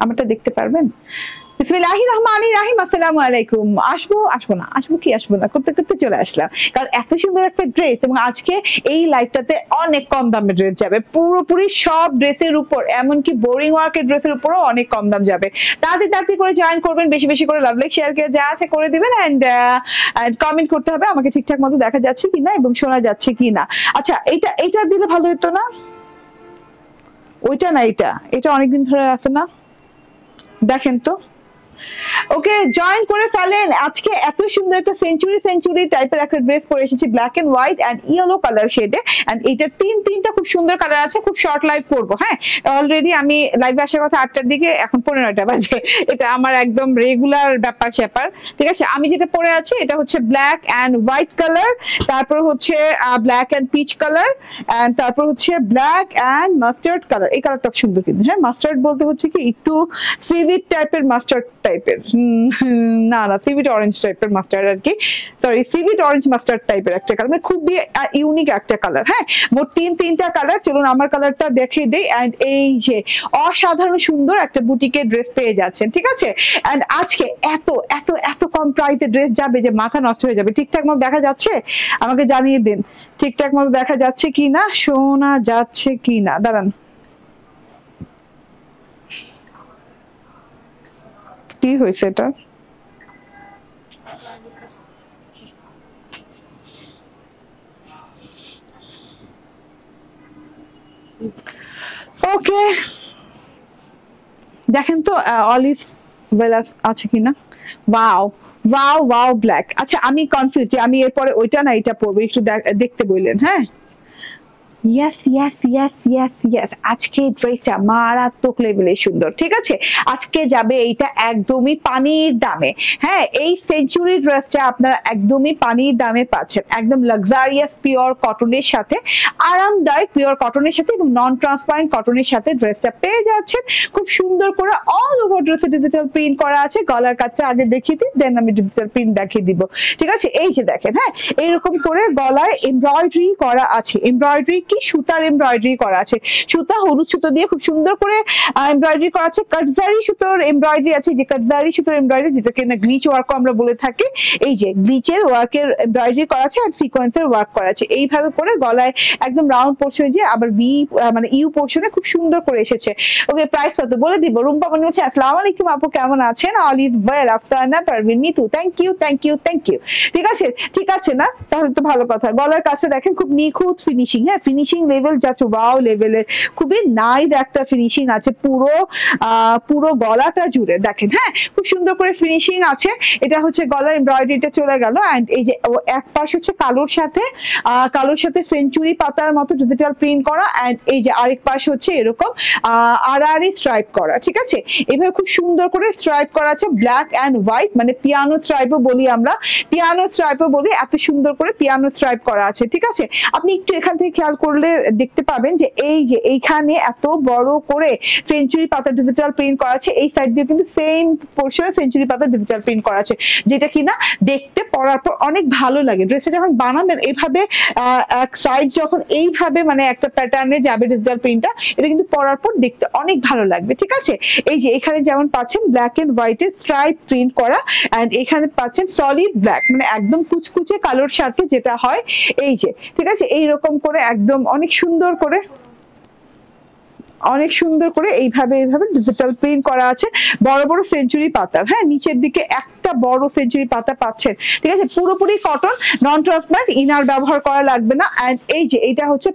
আমারটা দেখতে পারবেন? বিসমিল্লাহির রহমানির রহিম। আসসালামু আলাইকুম। আসবো না করতে করতে চলে আসলাম, কারণ এত সুন্দর একটা ড্রেস এবং আজকে এই লাইভটাতে অনেক কম দামে ড্রেস যাবে, পুরোপুরি সব ড্রেসের উপর, এমনকি বোরিং ওয়ার্কের ড্রেসের উপরও অনেক কম দাম যাবে। তাড়াতাড়ি করে জয়েন করবেন, বেশি বেশি করে লাভ লাইক শেয়ার করে যা আছে করে দিবেন, এন্ড কমেন্ট করতে হবে আমাকে ঠিকঠাক মতো দেখা যাচ্ছে কিনা এবং শোনা যাচ্ছে কিনা। আচ্ছা, এটা দিলে ভালো হতো না? ওইটা না, এটা অনেকদিন ধরে আছে না, দেখেন তো। ওকে, জয়েন করে ফেলেন। আজকে এত সুন্দর একটা সেঞ্চুরি টাইপের একটা ড্রেস পরে এসেছি, black and white and yellow colour শেডে, এন্ড এটা তিনটা খুব সুন্দর কালার আছে। খুব শর্ট লাইভ করবো, হ্যাঁ। অলরেডি আমি লাইভে আসার কথা 8টার দিকে, এখন 15টা বাজে। এটা আমার একদম রেগুলার ব্যাপার স্যাপার, ঠিক আছে। আমি যেটা পরে আছি এটা হচ্ছে ব্ল্যাক এন্ড হোয়াইট কালার, তারপর হচ্ছে black and peach colour, and তারপর হচ্ছে ব্ল্যাক এন্ড মাস্টার্ড কালার। এই কালারটা সুন্দর কিন্তু, হ্যাঁ। মাস্টার্ড বলতে হচ্ছে কি একটু সিভিট টাইপের মাস্টার্ড টাইপের, না সিভিট অরেঞ্জ টাইপের মাস্টার্ড আর কি, সরি সিভিট অরেঞ্জ মাস্টার্ড টাইপের একটা কালার, মানে খুবই ইউনিক একটা কালার, হ্যাঁ। মোট তিনটা কালার। চলুন আমার কালারটা দেখিয়ে দেই। এন্ড এই যে অসাধারণ সুন্দর একটা বুটিকের ড্রেস পেয়ে যাচ্ছেন, ঠিক আছে। এন্ড আজকে এত এত এত কম প্রাইসে ড্রেস যাবে যে মাথা নষ্ট হয়ে যাবে। ঠিকঠাক মতো দেখা যাচ্ছে? আমাকে জানিয়ে দিন ঠিকঠাক মতো দেখা যাচ্ছে কিনা, শোনা যাচ্ছে কিনা। দাঁড়ান, কি হয়েছে এটা? ওকে, দেখেন তো অলিভ বেলাস আছে কিনা। Wow wow wow black. আচ্ছা, আমি কনফিউজ যে আমি এরপরে ওইটা না এটা পরবো, একটু দেখতে বললেন, হ্যাঁ। ইয়েস, আজকে ড্রেসটা মারাত্মক লেভেলে সুন্দর, ঠিক আছে। আজকে যাবে এইটা একদমই পানির দামে, হ্যাঁ। এই সেঞ্চুরি ড্রেসটা আপনারা একদমই পানির দামে পাচ্ছেন, একদম লাক্সারিয়াস পিওর কটনের সাথে, আরামদায়ক পিওর কটনের সাথে এবং নন ট্রান্সপারেন্ট কটনের সাথে ড্রেসটা পেয়ে যাচ্ছেন। খুব সুন্দর করে অল ওভার ড্রেসে ডিজিটাল প্রিন্ট করা আছে। গলার কাজটা আগে দেখিয়ে দিই, দেন আমি ডিজিটাল প্রিন্ট দেখিয়ে দিব, ঠিক আছে। এই যে দেখেন, হ্যাঁ, এইরকম করে গলায় এমব্রয়ডারি করা আছে। এমব্রয়ডারি কি সুতার এমব্রয়ডারি করা আছে, সুতা হলুদ সুতো দিয়ে খুব সুন্দর করে এমব্রয়ডারি করা আছে। কাটজারি সুতোর এমব্রয়ডারি আছে, যে কাটজারি সুতোর এমব্রয়ডারি, যেটাকে না গ্লিচ ওয়ার্ক আমরা বলে থাকি। এই যে গ্লিচের ওয়ার্কের এমব্রয়ডারি করা আছে আর সিকোয়েন্সের ওয়ার্ক করা আছে। এইভাবে করে গলায় একদম রাউন্ড পোর্শনে যে আবার ভি মানে ইউ পোর্শনে খুব সুন্দর করে এসেছে। ওকে, প্রাইস কত বলে দিব। রুম্পা মনি হচ্ছে আসসালামু আলাইকুম আপু, কেমন আছেন? All is well. Afsana Parvin Mitu, thank you. ঠিক আছে না, তাহলে তো ভালো কথা। গলার কাছে দেখেন খুব নিখুঁত ফিনিশিং, হ্যাঁ। ফিনিশিং লেভেল জাস্ট ওয়াও লেভেলের, খুবই নাইস একটা ফিনিশিং আছে পুরো গলাটা জুড়ে, দেখেন, হ্যাঁ। খুব সুন্দর করে ফিনিশিং আছে। এটা হচ্ছে গলার এমব্রয়ডারিটা চলে গেল, এন্ড এই যে এক পাশ হচ্ছে কালোর সাথে সেঞ্চুরি পাতার মতো ডিজিটাল প্রিন্ট করা, এন্ড এই যে আরেক পাশ হচ্ছে এরকম আড়াআড়ি স্ট্রাইপ করা, ঠিক আছে। এইভাবে খুব সুন্দর করে স্ট্রাইপ করা আছে, ব্ল্যাক এন্ড হোয়াইট, মানে পিয়ানো স্ট্রাইপও বলি আমরা, এত সুন্দর করে পিয়ানো স্ট্রাইপ করা আছে, ঠিক আছে। আপনি একটু এখান থেকে খেয়াল করলে দেখতে পাবেন যে এই যে এইখানে এত বড় করে সেঞ্চুরি পাতা ডিজিটাল প্রিন্ট করা আছে। এই সাইড দিয়ে কিন্তু সেম পোর্শনে সেঞ্চুরি পাতা ডিজিটাল প্রিন্ট করা আছে, যেটা কিনা দেখতে পরার পর অনেক ভালো লাগে। ড্রেসটা যখন বানাবেন এইভাবে এক সাইড যখন এইভাবে মানে একটা প্যাটার্নে যাবে ডিজিটাল প্রিন্টটা, এটা কিন্তু পরার পর দেখতে অনেক ভালো লাগবে, ঠিক আছে। এই যে এখানে যেমন পাচ্ছেন ব্ল্যাক এন্ড হোয়াইটের স্ট্রাইপ প্রিন্ট করা, এন্ড এখানে পাচ্ছেন সলিড ব্ল্যাক, মানে একদম কুচকুচে কালোর সাথে যেটা হয়, এই যে, ঠিক আছে। এইরকম করে একদম অনেক সুন্দর করে এইভাবে ডিজিটাল প্রিন্ট করা আছে। বড় বড় সেঞ্চুরি পাতা, হ্যাঁ, নিচের দিকে একটা বড় সেঞ্চুরি পাতা পাচ্ছেন, ঠিক আছে। পুরোপুরি কটন, নন ট্রান্সপারেন্ট, ইনার ব্যবহার করা লাগবে না। এন্ড এই যে এটা হচ্ছে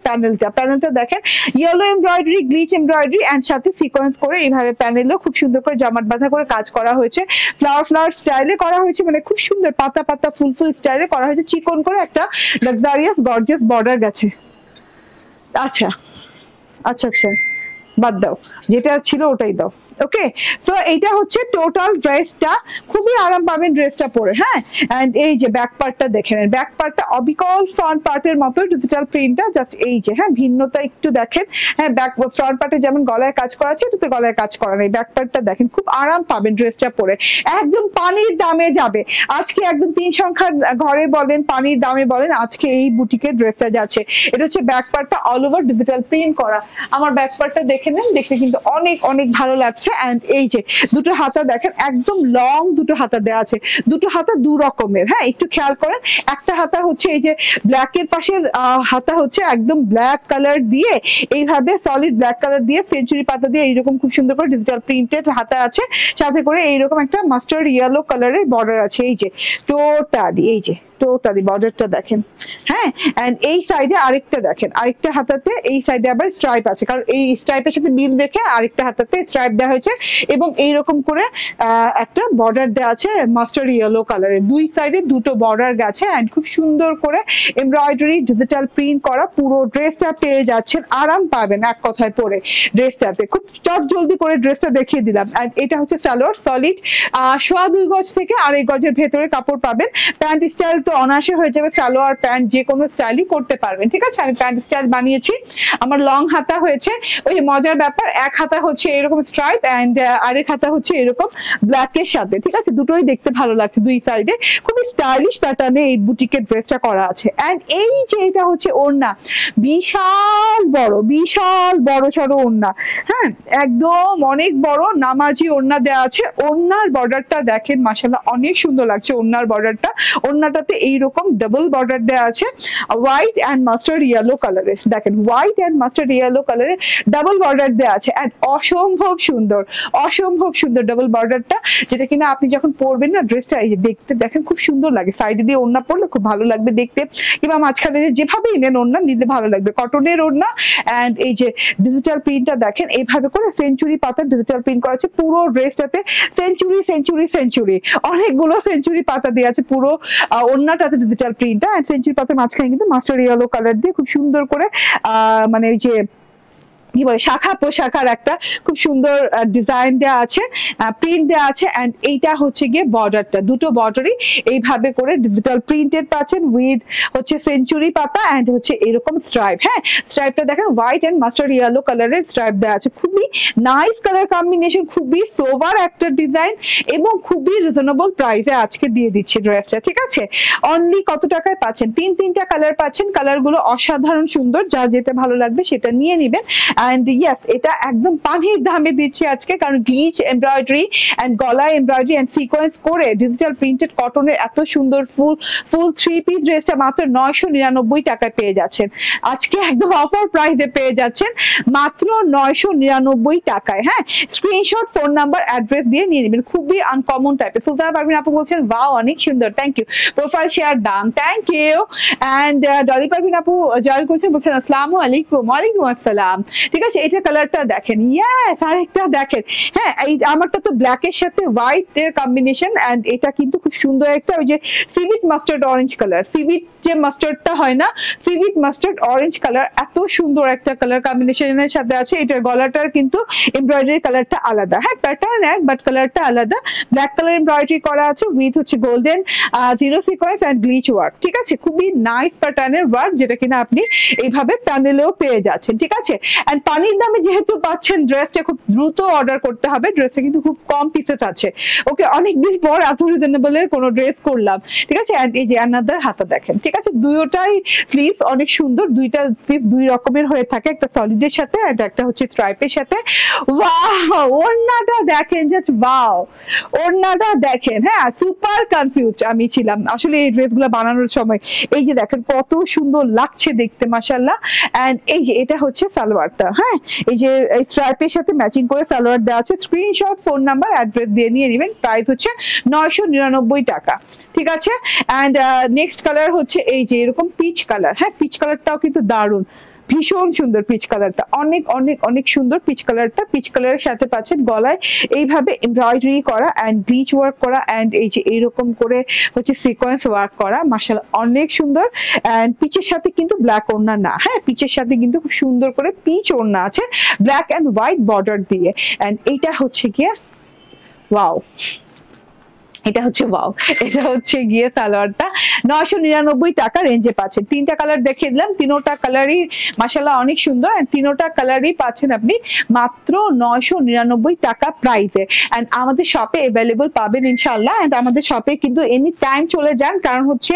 প্যানেলটা দেখেন, yellow embroidery, glitch embroidery, and সাথে সিকোয়েন্স করে এইভাবে প্যানেলেও খুব সুন্দর করে জামাট বাঁধা করে কাজ করা হয়েছে। ফ্লাওয়ার স্টাইলে করা হয়েছে, মানে খুব সুন্দর পাতা ফুল স্টাইলে করা হয়েছে। চিকন করে একটা লাক্সারিয়াস গর্জিয়াস বর্ডার গেছে। আচ্ছা, বাদ দাও, যেটা ছিল ওটাই দাও। ওকে, সো এইটা হচ্ছে টোটাল ড্রেসটা। খুবই আরাম পাবেন ড্রেসটা পরে, হ্যাঁ। এন্ড এই যে ব্যাক পার্টটা দেখেন, ব্যাক পার্টটা অবিকল ফ্রন্ট পার্টের মতো ডিজিটাল প্রিন্টটা, জাস্ট এই যে, হ্যাঁ, ভিন্নতা একটু দেখেন, হ্যাঁ। ফ্রন্ট পার্টে যেমন গলায় কাজ করা আছে, এটাতে গলায় কাজ করা নেই। ব্যাক পার্টটা দেখেন, খুব আরাম পাবেন ড্রেসটা পরে, একদম পানির দামে যাবে আজকে। একদম 3 সংখ্যার ঘরে বলেন, পানির দামে বলেন, আজকে এই বুটিকের ড্রেসটা যাচ্ছে। এটা হচ্ছে ব্যাক পার্টটা অল ওভার ডিজিটাল প্রিন্ট করা। আমার ব্যাক পার্টটা দেখে নেন, দেখতে কিন্তু অনেক ভালো লাগছে। এন্ড এই যে দুটো হাতা দেখেন একদম লং দুটো হাতা দেওয়া আছে, দুটো হাতা দু রকমের। হ্যাঁ, একটু খেয়াল করেন, একটা হাতা হচ্ছে এই যে ব্ল্যাক এর পাশের হাতা হচ্ছে একদম ব্ল্যাক কালার দিয়ে, এইভাবে সলিড ব্ল্যাক কালার দিয়ে সেঞ্চুরি পাতা দিয়ে এইরকম খুব সুন্দর করে ডিজিটাল প্রিন্টেড হাতা আছে, সাথে করে এইরকম একটা মাস্টার্ড ইয়েলো কালারের বর্ডার আছে। এই যে টোটালি, এই যে টোটালি বর্ডারটা দেখেন। হ্যাঁ, এন্ড এই সাইডে আরেকটা দেখেন, আরেকটা হাতাতে এই সাইডে আবার স্ট্রাইপ আছে, কারণ এই স্ট্রাইপের সাথে মিল রেখে আরেকটা হাতাতে স্ট্রাইপ দেওয়া হয়েছে, এবং এইরকম করে একটা বর্ডার দেওয়া আছে মাস্টার্ড ইয়েলো কালারের, দুই সাইডে দুটো বর্ডার গেছে এন্ড খুব সুন্দর করে এমব্রয়ডারি ডিজিটাল প্রিন্ট করা পুরো ড্রেসটা পেয়ে যাচ্ছেন। আরাম পাবেন এক কথায় পরে ড্রেসটাতে। খুব চট জলদি করে ড্রেসটা দেখিয়ে দিলাম। এন্ড এটা হচ্ছে সালোয়ার, সলিড 2.25 গজ থেকে 2.5 গজের ভেতরে কাপড় পাবেন। প্যান্ট স্টাইল তো অনায়াসে হয়ে যাবে, সালোয়ার প্যান্ট যে কোনো স্টাইলই করতে পারবেন। ঠিক আছে, আমি প্যান্ট স্টাইল বানিয়েছি, আমার লং হাতা হয়েছে। ওই মজার ব্যাপার, এক হাতা হচ্ছে এরকম স্ট্রাইপ এন্ড আরেক হাতা হচ্ছে এরকম ব্ল্যাক এর সাথে। ঠিক আছে, দুটোই দেখতে ভালো লাগছে, দুই সাইডে খুবই স্টাইলিশ প্যাটার্নে এই বুটিকের ড্রেসটা করা আছে। এন্ড এই যে এটা হচ্ছে ওড়না, বিশাল বড় সড়ো ওড়না। হ্যাঁ, একদম অনেক বড় নামাজি ওড়না দেওয়া আছে। ওড়নার বর্ডারটা দেখেন, মাশাআল্লাহ অনেক সুন্দর লাগছে ওড়নার বর্ডারটা। ওড়নাটাতে এইরকম ডাবল বর্ডার দেওয়া আছে হোয়াইট এন্ড মাস্টার্ড ইয়েলো কালারের। দেখেন, হোয়াইট এন্ড মাস্টার্ড ইয়েলো কালারের ডাবল বর্ডার দেওয়া আছে এন্ড অসম্ভব সুন্দর ডাবল বর্ডারটা, যেটা কিনা আপনি যখন পরবেন না ড্রেসটা, এই যে দেখতে দেখেন খুব সুন্দর লাগে। সাইডে দিয়ে ওড়না পরলে খুব ভালো লাগবে দেখতে, কিংবা মাঝখানে যেভাবেই নেন ওড়না নিতে ভালো লাগবে। কটনের ওড়না এন্ড এই যে ডিজিটাল প্রিন্টটা দেখেন, এইভাবে করে সেঞ্চুরি পাতা ডিজিটাল প্রিন্ট করা আছে পুরো ড্রেসটাতে। সেঞ্চুরি অনেকগুলো সেঞ্চুরি পাতা দিয়ে আছে পুরো ওড়নাটাতে ডিজিটাল প্রিন্টটা। এন্ড সেঞ্চুরি পাতার মাঝখানে কিন্তু মাস্টার্ড ইয়েলো কালার দিয়ে খুব সুন্দর করে মানে ওই যে কি বলে শাখা পোশাকার একটা খুব সুন্দর ডিজাইন দেওয়া আছে, প্রিন্ট দেওয়া আছে। এন্ড এইটা হচ্ছে গিয়ে বর্ডারটা, দুটো বর্ডারই এইভাবে করে ডিজিটাল প্রিন্টেড পাচ্ছেন উইথ হচ্ছে সেঞ্চুরি পাতা এন্ড হচ্ছে এরকম স্ট্রাইপ। হ্যাঁ, স্ট্রাইপটা দেখেন হোয়াইট এন্ড মাস্টার্ড ইয়েলো কালারের স্ট্রাইপ দেওয়া আছে। খুবই নাইস কালার কম্বিনেশন, খুবই সোবার একটা ডিজাইন এবং খুবই রিজনেবল প্রাইসে আজকে দিয়ে দিচ্ছে ড্রেসটা। ঠিক আছে, অনলি কত টাকায় পাচ্ছেন? তিনটা কালার পাচ্ছেন, কালারগুলো অসাধারণ সুন্দর, যা যেটা ভালো লাগবে সেটা নিয়ে নেবেন। এন্ড ইয়েস, এটা একদম পানির দামে দিচ্ছি আজকে, কারণ গ্লিচ এমব্রয়ডারি এন্ড গলায় এমব্রয়ডারি এন্ড সিকোয়েন্স করে ডিজিটাল প্রিন্টেড কটনের এত সুন্দর ফুল 3 পিস ড্রেসটা মাত্র 999 টাকায় পেয়ে যাচ্ছেন। আজকে একদম অফার প্রাইসে পেয়ে যাচ্ছেন মাত্র 999 টাকায়। হ্যাঁ, স্ক্রিনশট, ফোন নাম্বার, অ্যাড্রেস দিয়ে নিয়ে নেবেন। খুবই আনকমন টাইপের। সুলতানা পারভিন আপু বলছেন ওয়াও অনেক সুন্দর, thank you. Profile share done, thank you. And Dolly Parvin আপু জয়েন করছেন, বলছেন আসসালামু আলাইকুম। ওয়ালাইকুম আসসালাম। ঠিক আছে, এটা কালারটা দেখেন, ইয়েস আরেকটা দেখেন। হ্যাঁ, এই আমারটা তো ব্ল্যাক এর সাথে হোয়াইট এর কম্বিনেশন এন্ড এটা কিন্তু খুব সুন্দর একটা ওই যে সিভিট মাস্টার্ড অরেঞ্জ কালার, সিভিট যে মাস্টার্ডটা হয় না, সিভিট মাস্টার্ড অরেঞ্জ কালার, এত সুন্দর একটা কালার কম্বিনেশনের সাথে আছে। এটার গলাটার কিন্তু এমব্রয়ডারি কালারটা আলাদা। হ্যাঁ, প্যাটার্ন এক বাট কালারটা আলাদা। ব্ল্যাক কালার এমব্রয়ডারি করা আছে উইথ হচ্ছে golden zero sequence and glitch work. ঠিক আছে, খুবই নাইস প্যাটার্নের ওয়ার্ক, যেটা কিনা আপনি এইভাবে প্যানেলেও পেয়ে যাচ্ছেন। ঠিক আছে, এন্ড পানির দামে যেহেতু পাচ্ছেন, ড্রেসটা খুব দ্রুত অর্ডার করতে হবে। ড্রেসটা কিন্তু খুব কম পিসেস আছে। ওকে, অনেকদিন পর এত রিজনেবল এর কোনো ড্রেস করলাম। ঠিক আছে, এন্ড এই যে অ্যানাদার হাতা দেখেন। ঠিক আছে, দুটোটাই স্লিভস অনেক সুন্দর, দুইটা স্লিভ দুই রকমের হয়ে থাকে, একটা সলিডের সাথে আর একটা হচ্ছে স্ট্রাইপের সাথে। ওয়াও, ওড়নাটা দেখেন, জাস্ট ওয়াও, ওড়নাটা দেখেন। হ্যাঁ, সুপার কনফিউজড আমি ছিলাম আসলে এই ড্রেসগুলো বানানোর সময়। এই যে দেখেন কত সুন্দর লাগছে দেখতে, মাশাআল্লাহ। এন্ড এই যে এটা হচ্ছে সালোয়ারটা। হ্যাঁ, এই যে স্ট্রাইপের সাথে ম্যাচিং করে সালোয়ার দেওয়া আছে। স্ক্রিনশট, ফোন নাম্বার, অ্যাড্রেস দিয়ে নিয়ে নেবেন। প্রাইস হচ্ছে 999 টাকা। ঠিক আছে, এন্ড নেক্সট কালার হচ্ছে এই যে এরকম পিচ কালার। হ্যাঁ, পিচ কালারটাও কিন্তু দারুণ, ভীষণ সুন্দর পিচ কালারটা, অনেক অনেক অনেক সুন্দর পিচ কালারটা। পিচ কালারের সাথে পাচ্ছেন গলায় এইভাবে এমব্রয়ডারি করা এন্ড গ্লিচ ওয়ার্ক করা এন্ড এই যে এইরকম করে হচ্ছে সিকোয়েন্স ওয়ার্ক করা, মাশাআল্লাহ অনেক সুন্দর। এন্ড পিচের সাথে কিন্তু ব্ল্যাক ওড়না না। হ্যাঁ, পিচের সাথে কিন্তু খুব সুন্দর করে পিচ ওড়না আছে ব্ল্যাক এন্ড হোয়াইট বর্ডার দিয়ে। এন্ড এইটা হচ্ছে গিয়ে ওয়াও, এটা হচ্ছে ওয়াও, এটা হচ্ছে গিয়ে সালোয়ারটা 999 টাকা রেঞ্জে পাচ্ছেন। তিনটা কালার দেখিয়ে দিলাম, তিনোটা কালারই মাশাআল্লাহ অনেক সুন্দর, এন্ড তিনোটা কালারই পাচ্ছেন আপনি মাত্র 999 টাকা প্রাইসে। এন্ড আমাদের শপে অ্যাভেলেবল পাবেন ইনশাআল্লাহ। এন্ড আমাদের শপে কিন্তু এনি টাইম চলে যান, কারণ হচ্ছে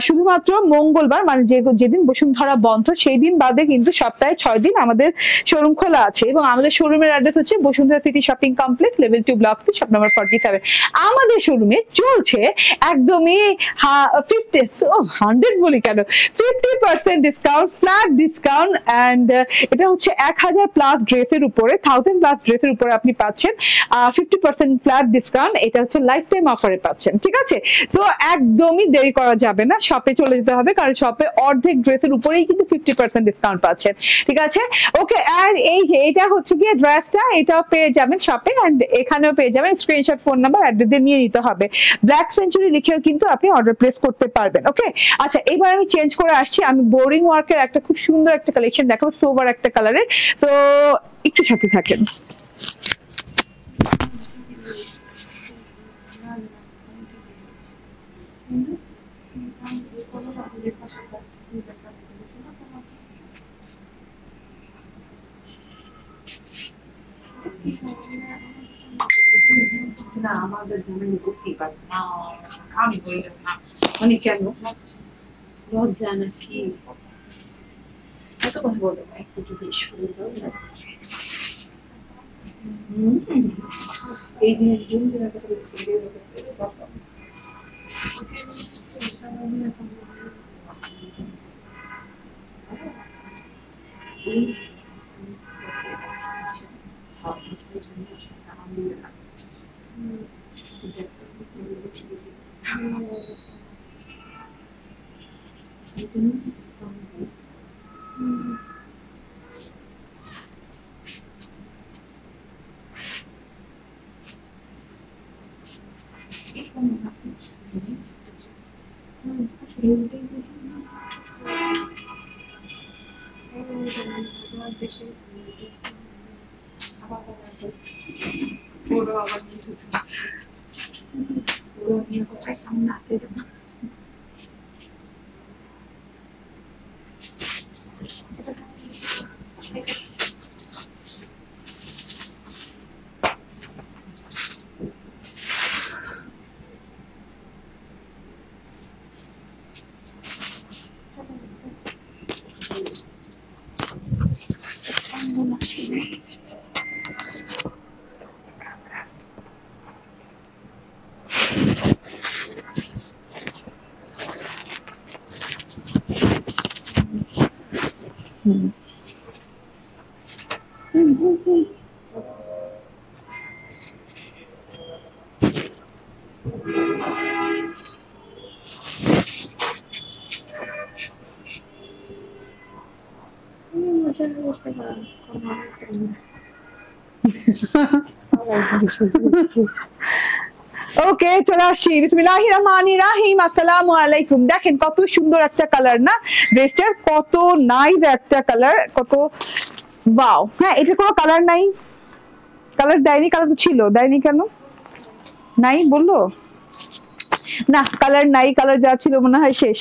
শুধুমাত্র মঙ্গলবার মানে যেদিন বসুন্ধরা বন্ধ সেই দিন বাদে কিন্তু সপ্তাহে 6 দিন আমাদের শোরুম খোলা আছে। এবং আমাদের শোরুমের অ্যাড্রেস হচ্ছে Bashundhara city shopping complex, level 2 block 3, shop number 47। আমাদের শোরুমে চলছে একদমই 100 বলি কেন, 50% ডিসকাউন্ট, ফ্ল্যাট ডিসকাউন্ট। এন্ড এটা হচ্ছে 1000 প্লাস ড্রেসের উপরে, 1000 প্লাস ড্রেসের উপরে আপনি পাচ্ছেন 50% ফ্ল্যাট ডিসকাউন্ট। এটা হচ্ছে লাইফ টাইম অফারে পাচ্ছেন, ঠিক আছে? তো একদমই দেরি করা যাবে না, শপে চলে যেতে হবে, কারণ শপে অর্ধেক ড্রেসের উপরেই কিন্তু 50% ডিসকাউন্ট পাচ্ছেন, ঠিক আছে? ওকে, আর এই যে এটা হচ্ছে গিয়ে ড্রেসটা, এটাও পেয়ে যাবেন শপে, এন্ড এখানেও পেয়ে যাবেন। স্ক্রিনশট, ফোন নাম্বার, অ্যাড্রেস দিয়ে নিয়ে নিতে হবে। ব্ল্যাক সেঞ্চুরি লিখেও কিন্তু আপনি অর্ডার প্লেস করতে পারবেন। ওকে, আচ্ছা এবার আমি চেঞ্জ করে আসছি, আমি বোরিং ওয়ার্কের একটা খুব সুন্দর একটা কালেকশন দেখাবো, সোবার একটা কালারের। তো একটু সাথে থাকেন। না আমাদের জানানি করতেই পারবে না, আমি বললাম না মানে কেন লজ্জা নাকি এত কথা বলবো না, একটু যদি শুনে দাও না। এই জিনিস জন্য ওকে, চলে আসছি। বিসমিল্লাহির রহমানির রহিম, আসসালামু আলাইকুম। দেখেন কত সুন্দর একটা কালার না ড্রেসটার, কত নাইস একটা কালার, কত ওয়াও। হ্যাঁ, এটা কোনো কালার নাই, কালার দেয়নি, কালার তো ছিল, দেয়নি কেন? নাই বললো না, কালার নাই, কালার যা ছিল মনে হয় শেষ,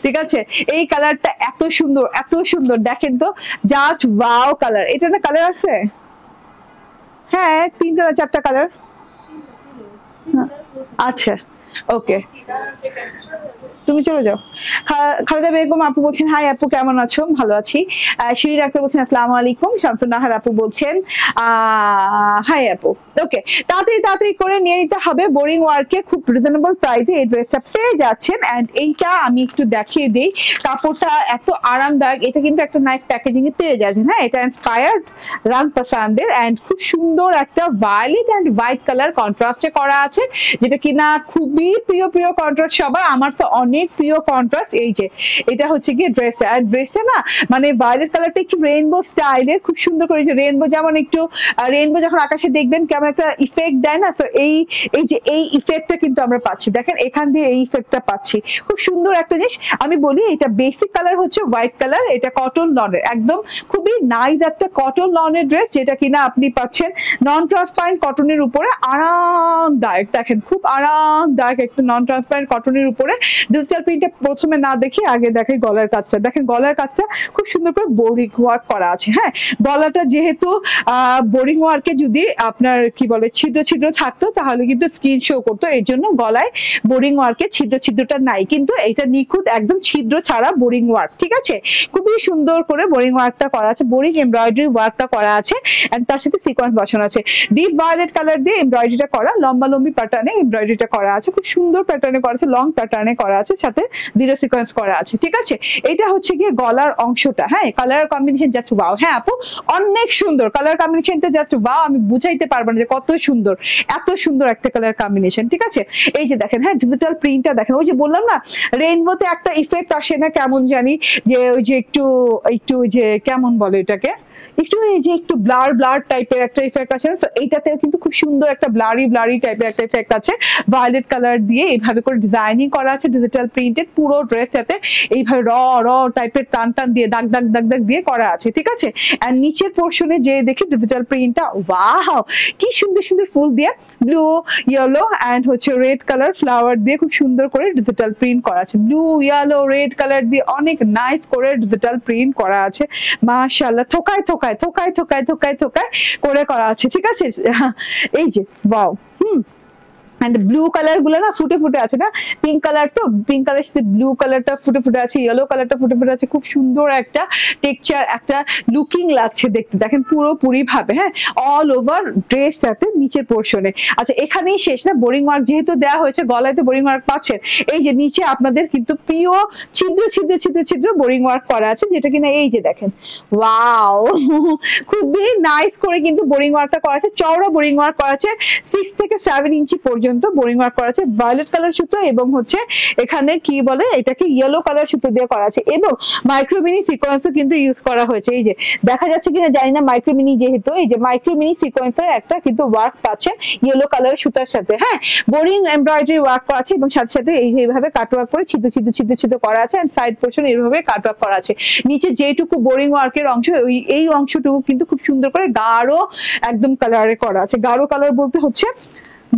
ঠিক আছে? এই কালারটা এত সুন্দর, এত সুন্দর, দেখেন তো, জাস্ট ওয়াও কালার। এটা না কালার আছে? হ্যাঁ, 3টা না 4টা কালার। আচ্ছা, ওকে, তুমি চলে যাও। খালেদা বেগম আপু বলছেন হাই আপু, কেমন আছো? ভালো আছি। শিরিন আক্তার বলছেন আসসালামু আলাইকুম। শামসুন্নাহার আপু বলছেন হাই আপু। ওকে, তাড়াতাড়ি তাড়াতাড়ি করে নিয়ে নিতে হবে। বোরিং ওয়ার্কে খুব রিজনেবল প্রাইসে এই ড্রেসটা পেয়ে যাচ্ছেন। এন্ড এইটা আমি একটু দেখিয়ে দিই, কাপড়টা এত আরামদায়ক। এটা কিন্তু একটা নাইস প্যাকেজিং এ পেয়ে যাচ্ছেন। হ্যাঁ, এটা ইন্সপায়ার্ড রান পাসান্দের, এন্ড খুব সুন্দর একটা ভায়োলেট এন্ড হোয়াইট কালার কন্ট্রাস্টে করা আছে, যেটা কিনা খুবই খুবই প্রিয় প্রিয় কন্ট্রাস্ট সবার, আমার তো অনেক প্রিয় কন্ট্রাস্ট। এই যে এটা হচ্ছে গিয়ে ড্রেসটা, আর ড্রেসটা না মানে ভায়োলেট কালারটা একটু রেইনবো স্টাইলের, খুব সুন্দর করে যে রেইনবো, যেমন একটু রেইনবো যখন আকাশে দেখবেন কেমন একটা ইফেক্ট দেয় না, তো এই যে এই ইফেক্টটা কিন্তু আমরা পাচ্ছি, দেখেন এখান দিয়ে এই ইফেক্টটা পাচ্ছি, খুব সুন্দর একটা জিনিস। আমি বলি এটা বেসিক কালার হচ্ছে হোয়াইট কালার, এটা কটন লনের, একদম খুবই নাইস একটা কটন লনের ড্রেস, যেটা কিনা আপনি পাচ্ছেন নন ট্রান্সপারেন্ট কটনের উপরে, আরামদায়ক, দেখেন খুব আরামদায়ক একটা নন ট্রান্সপারেন্ট কটনের উপরে। ডিজিটাল প্রিন্টটা প্রথমে না দেখি আগে দেখাই গলার কাজটা, দেখেন গলার কাজটা খুব সুন্দর করে বোরিং ওয়ার্ক করা আছে। হ্যাঁ, গলাটা যেহেতু বোরিং ওয়ার্কে যদি আপনার কি বলে ছিদ্র ছিদ্র থাকতো তাহলে কিন্তু স্কিন শো করতো, এর জন্য গলায় বোরিং ওয়ার্কে ছিদ্র ছিদ্রটা নাই, কিন্তু এটা নিখুঁত একদম ছিদ্র ছাড়া বোরিং ওয়ার্ক, ঠিক আছে, খুবই সুন্দর করে বোরিং ওয়ার্কটা করা আছে, বোরিং এমব্রয়ডারি ওয়ার্কটা করা আছে, এন্ড তার সাথে সিকোয়েন্স বসানো আছে, ডিপ ভায়োলেট কালার দিয়ে এমব্রয়ডারিটা করা, লম্বা লম্বি প্যাটার্নে এমব্রয়ডারিটা করা আছে, খুব সুন্দর প্যাটার্নে করা আছে, লং প্যাটার্নে করা আছে, সাথে জিরো সিকোয়েন্স করা আছে, ঠিক আছে। এটা হচ্ছে গিয়ে গলার অংশটা। হ্যাঁ, কালার কম্বিনেশন জাস্ট ওয়াও। হ্যাঁ আপু, অনেক সুন্দর কালার কম্বিনেশনটা, জাস্ট ওয়াও, আমি বুঝাইতে পারবো না যে কত সুন্দর, এত সুন্দর একটা কালার কম্বিনেশন, ঠিক আছে। এই যে দেখেন, হ্যাঁ ডিজিটাল প্রিন্টটা দেখেন, ওই যে বললাম না রেইনবোতে একটা ইফেক্ট আসে না কেমন জানি, যে ওই যে একটু একটু যে কেমন বলে এটাকে, একটু এই যে একটু ব্লার টাইপের একটা ইফেক্ট আছে, তো এইটাতেও কিন্তু খুব সুন্দর একটা ব্লারি টাইপের একটা ইফেক্ট আছে, ভায়োলেট কালার দিয়ে এইভাবে করে ডিজাইনিং করা আছে ডিজিটাল প্রিন্টেড, পুরো ড্রেসটাতে এইভাবে র টাইপের টান দিয়ে দাগ দাগ দিয়ে করা আছে, ঠিক আছে। আর নিচের পোর্শনে যে দেখি ডিজিটাল প্রিন্টটা, ওয়াও কি সুন্দর সুন্দর ফুল দিয়ে ব্লু, ইয়েলো এন্ড হচ্ছে রেড কালার ফ্লাওয়ার দিয়ে খুব সুন্দর করে ডিজিটাল প্রিন্ট করা আছে, ব্লু ইয়েলো রেড কালার দিয়ে অনেক নাইস করে ডিজিটাল প্রিন্ট করা আছে, মাশাআল্লাহ, থোকায় করে করা আছে, ঠিক আছে। এই যে ওয়াও, এন্ড ব্লু কালার গুলো না ফুটে আছে না, পিঙ্ক কালার, তো পিঙ্ক কালার সাথে ব্লু কালারটা ফুটে আছে, ইয়েলো কালারটা ফুটে আছে, খুব সুন্দর একটা টেক্সচার, একটা লুকিং লাগছে দেখতে, দেখেন পুরোপুরি ভাবে। হ্যাঁ, অল ওভার ড্রেসটাতে নিচের পোর্শনে। আচ্ছা, এখানেই শেষ না, বোরিং ওয়ার্ক যেহেতু দেওয়া হয়েছে, গলায় তো বোরিং ওয়ার্ক পাচ্ছেন, এই যে নিচে আপনাদের কিন্তু প্রিয় ছিদ্র বোরিং ওয়ার্ক করা আছে, যেটা কিনা এই যে দেখেন, ওয়াও খুবই নাইস করে কিন্তু বোরিং ওয়ার্কটা করা আছে, চওড়া বোরিং ওয়ার্ক করা আছে, 6 থেকে 7 ইঞ্চি পর্যন্ত বোরিং ওয়ার্ক করা আছে, ভায়োলেট কালার সুতো এবং হচ্ছে এখানে কি বলে এটাকে ইয়েলো কালার সুতো দিয়ে করা আছে, এবং মাইক্রোমিনি সিকোয়েন্সও কিন্তু ইউজ করা হয়েছে। এই যে দেখা যাচ্ছে কিনা জানি না, মাইক্রোমিনি যেহেতু, এই যে মাইক্রোমিনি সিকোয়েন্সের একটা কিন্তু ওয়ার্ক পাচ্ছে ইয়েলো কালার সুতার সাথে। হ্যাঁ, বোরিং এমব্রয়ডারি ওয়ার্ক করা আছে এবং সাথে সাথে এইভাবে কাটওয়ার্ক করে ছিদ্র করা আছে, এন্ড সাইড পোর্শন এইভাবে কাটওয়ার্ক করা আছে। নিচে যেটুকু বোরিং ওয়ার্কের অংশ, এই অংশটুকু কিন্তু খুব সুন্দর করে গাঢ় একদম কালারে করা আছে, গাঢ় কালার বলতে হচ্ছে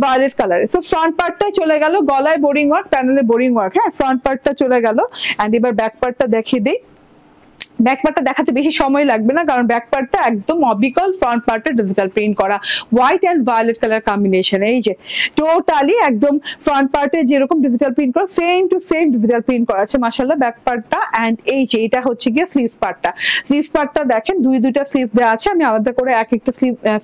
ভায়োলেট কালারে। সো ফ্রন্ট পার্টটাই চলে গেল, গলায় বোরিং ওয়ার্ক, প্যানেলে বোরিং ওয়ার্ক। হ্যাঁ, ফ্রন্ট পার্টটা চলে গেল, এন্ড এবার ব্যাক পার্টটা দেখিয়ে দিই। ব্যাক পার্টটা দেখাতে বেশি সময় লাগবে না, কারণ ব্যাক পার্টটা একদম অবিকল, ফ্রন্ট পার্টটা ডিজিটাল প্রিন্ট করা, white and violet colour combination. এই যে টোটালি একদম ফ্রন্ট পার্টে যেরকম ডিজিটাল প্রিন্ট করা, same to same digital print করা আছে, মাশাআল্লাহ, ব্যাক পার্টটা। এন্ড এই যে এটা হচ্ছে গিয়ে স্লিভস পার্টটা দেখেন, দুইটা স্লিভ দেওয়া আছে, আমি আলাদা করে এক একটা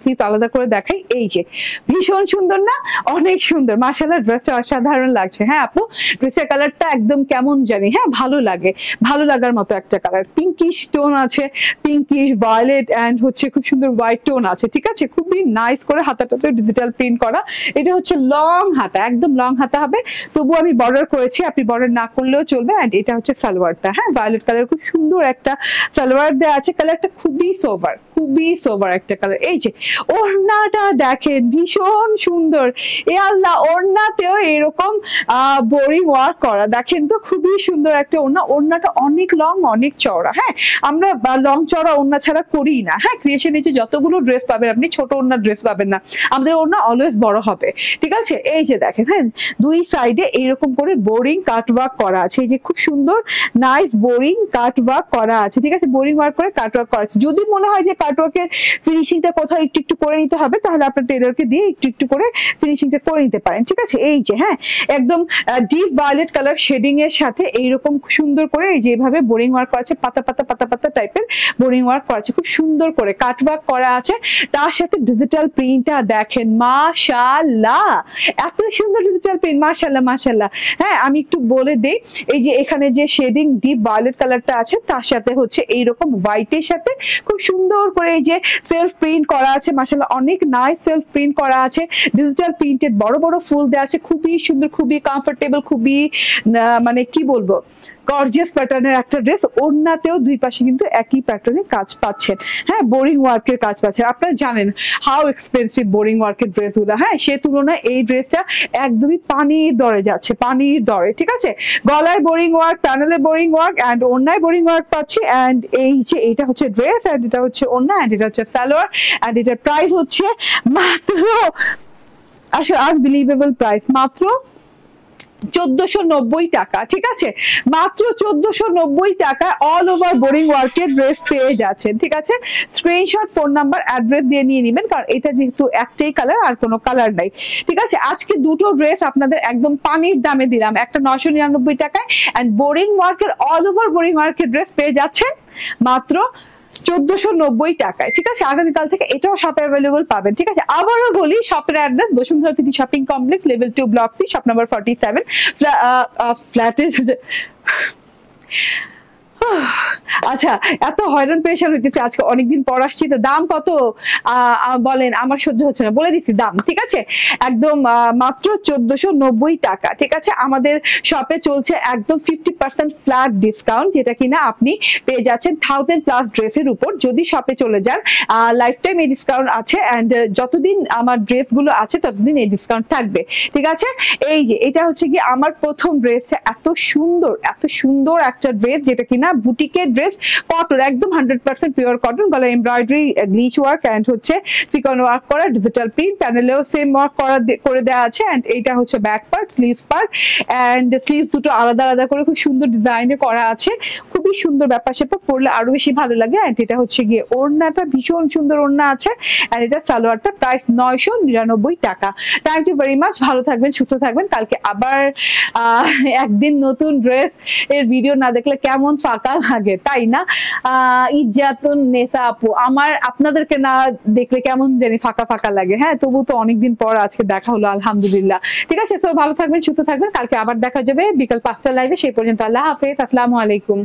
স্লিভ আলাদা করে দেখাই। এই যে ভীষণ সুন্দর না, অনেক সুন্দর, মাশাআল্লাহ, ড্রেসটা অসাধারণ লাগছে। হ্যাঁ আপু, ড্রেসের কালারটা একদম কেমন জানি, হ্যাঁ ভালো লাগে, ভালো লাগার মতো একটা কালার, পিঙ্কিশ টোন আছে, পিঙ্কিশ ভায়োলেট এন্ড হচ্ছে খুব সুন্দর হোয়াইট টোন আছে, ঠিক আছে, খুবই নাইস করে হাতাটাতে ডিজিটাল প্রিন্ট করা। এটা হচ্ছে লং হাতা, একদম লং হাতা হবে, তবু আমি বর্ডার করেছি, আপনি বর্ডার না করলেও চলবে। এন্ড এটা হচ্ছে সালোয়ারটা, হ্যাঁ ভায়োলেট কালার, খুব সুন্দর একটা সালোয়ার দেওয়া আছে, কালারটা খুবই সোবার একটা কালার। এই যে ওড়নাটা দেখেন, ভীষণ সুন্দর, এ আল্লাহ, ওড়নাতেও এরকম বোরিং ওয়ার্ক করা, দেখেন তো খুবই সুন্দর একটা ওড়না, ওড়নাটা অনেক লং, অনেক চওড়া। হ্যাঁ, আমরা লং চওড়া ওড়না ছাড়া করি না। হ্যাঁ, ক্রিয়েশন নিচে যতগুলো ড্রেস পাবেন আপনি, ছোট ওড়নার ড্রেস পাবেন না, আমাদের ওড়না অলওয়েজ বড় হবে, ঠিক আছে। এই যে দেখেন, হ্যাঁ দুই সাইডে এইরকম করে বোরিং কাটওয়ার্ক করা আছে, এই যে খুব সুন্দর নাইস বোরিং কাটওয়ার্ক করা আছে, ঠিক আছে, বোরিং ওয়ার্ক করে কাটওয়ার্ক করা আছে। যদি মনে হয় যে কাটওয়ার্কের ফিনিশিংটা কোথাও একটু করে নিতে হবে, তাহলে আপনার টেলারকে দিয়ে একটু করে ফিনিশিংটা করে নিতে পারেন, ঠিক আছে। এই যে হ্যাঁ, একদম ডিপ ভায়োলেট কালার শেডিং এর সাথে এইরকম সুন্দর করে এই যে এইভাবে বোরিং ওয়ার্ক করা আছে, পাতা টাইপের বোরিং ওয়ার্ক করা আছে, খুব সুন্দর করে কাটওয়ার্ক করা আছে, তার সাথে ডিজিটাল প্রিন্টটা দেখেন, মাশাআল্লাহ, এত সুন্দর ডিজিটাল প্রিন্ট, মাশাআল্লাহ। হ্যাঁ, আমি একটু বলে দেই, এই যে এখানে যে শেডিং ডিপ ভায়োলেট কালারটা আছে, তার সাথে হচ্ছে এইরকম হোয়াইটের সাথে খুব সুন্দর করে এই যে সেলফ প্রিন্ট করা আছে, মাশাআল্লাহ অনেক নাইস সেলফ প্রিন্ট করা আছে, ডিজিটাল প্রিন্টেড বড় বড় ফুল দেওয়া আছে, খুবই সুন্দর, খুবই কমফোর্টেবল, খুবই মানে কি বলবো গর্জিয়াস প্যাটার্নের একটা ড্রেস। ওড়নাতেও দুই পাশে কিন্তু একই প্যাটার্নের কাজ পাচ্ছেন, হ্যাঁ বোরিং ওয়ার্কের কাজ পাচ্ছেন। আপনারা জানেন হাউ এক্সপেন্সিভ বোরিং ওয়ার্কের ড্রেসগুলো, হ্যাঁ সে তুলনায় এই ড্রেসটা একদমই পানির দরে যাচ্ছে, পানির দরে, ঠিক আছে। গলায় বোরিং ওয়ার্ক, প্যানেলে বোরিং ওয়ার্ক অ্যান্ড ওড়নায় বোরিং ওয়ার্ক পাচ্ছি। অ্যান্ড এই যে এটা হচ্ছে ড্রেস অ্যান্ড এটা হচ্ছে ওড়না অ্যান্ড এটা হচ্ছে সালোয়ার অ্যান্ড এটার প্রাইস হচ্ছে মাত্র, আসলে আনবিলিভেবল প্রাইস, মাত্র 1490 টাকা, ঠিক আছে। মাত্র 1490 টাকা অল ওভার বোরিং ওয়ার্কের ড্রেস পেয়ে যাচ্ছেন, ঠিক আছে। স্ক্রিনশট, ফোন নাম্বার, অ্যাড্রেস দিয়ে নিয়ে নেবেন, কারণ এটা যেহেতু একটাই কালার আর কোনো কালার নাই, ঠিক আছে। আজকে দুটো ড্রেস আপনাদের একদম পানির দামে দিলাম, একটা 999 টাকায় অ্যান্ড বোরিং ওয়ার্কের অল ওভার বোরিং ওয়ার্কের ড্রেস পেয়ে যাচ্ছেন মাত্র 1490 টাকায়, ঠিক আছে। আগামীকাল থেকে এটাও শপে অ্যাভেলেবল পাবেন, ঠিক আছে। আবারও বলি শপের address Bashundhara city shopping complex, level 2 block C, shop number 47, ফ্ল্যাটে। আচ্ছা, এত হয়রান পেরেশান হইতেছে আজকে, অনেকদিন পর আসছি তো। দাম কত বলেন, আমার সহ্য হচ্ছে না, বলে দিচ্ছি দাম, ঠিক আছে। একদম মাত্র 1490 টাকা, ঠিক আছে। আমাদের শপে চলছে একদম 50% ফ্ল্যাট ডিসকাউন্ট, যেটা কিনা আপনি পেয়ে যাচ্ছেন 1000+ ড্রেসের উপর। যদি শপে চলে যান লাইফ টাইম এই ডিসকাউন্ট আছে অ্যান্ড যতদিন আমার ড্রেসগুলো আছে ততদিন এই ডিসকাউন্ট থাকবে, ঠিক আছে। এই যে এটা হচ্ছে কি আমার প্রথম ড্রেসটা, এত সুন্দর, এত সুন্দর একটা ড্রেস, যেটা কিনা বুটিকের ড্রেস, কটন, একদম 100% পিওর কটন, গলা এমব্রয়ডারি, গ্লিচ ওয়ার্ক অ্যান্ড হচ্ছে সিকন ওয়ার্ক করা, ডিজিটাল প্রিন্ট, প্যানেলেও সেম ওয়ার্ক করে দেওয়া আছে। অ্যান্ড এইটা হচ্ছে back part, sleeves part and sleeves দুটো আলাদা আলাদা করে খুব সুন্দর ডিজাইনে করা আছে, খুবই সুন্দর। ব্যাপার স্যাপার পরলে আরো বেশি ভালো লাগে। অ্যান্ড এটা হচ্ছে গিয়ে ওড়নাটা, ভীষণ সুন্দর ওড়না আছে অ্যান্ড এটা সালোয়ারটা, প্রাইস 999 টাকা। থ্যাংক ইউ ভেরি মাচ, ভালো থাকবেন, সুস্থ থাকবেন। কালকে আবার একদিন নতুন ড্রেস এর ভিডিও না দেখলে কেমন ফাঁকা লাগে, তাই না? ইজ্জাতুন নেসা আপু, আমার আপনাদেরকে না দেখলে কেমন জানি ফাঁকা ফাঁকা লাগে, হ্যাঁ তবু তো অনেকদিন পর আজকে দেখা হলো, আলহামদুলিল্লাহ, ঠিক আছে। তো ভালো থাকবেন, সুস্থ থাকবেন, কালকে আবার দেখা যাবে বিকাল 5টা লাইভে। সেই পর্যন্ত আল্লাহ হাফেজ, আসসালামু আলাইকুম।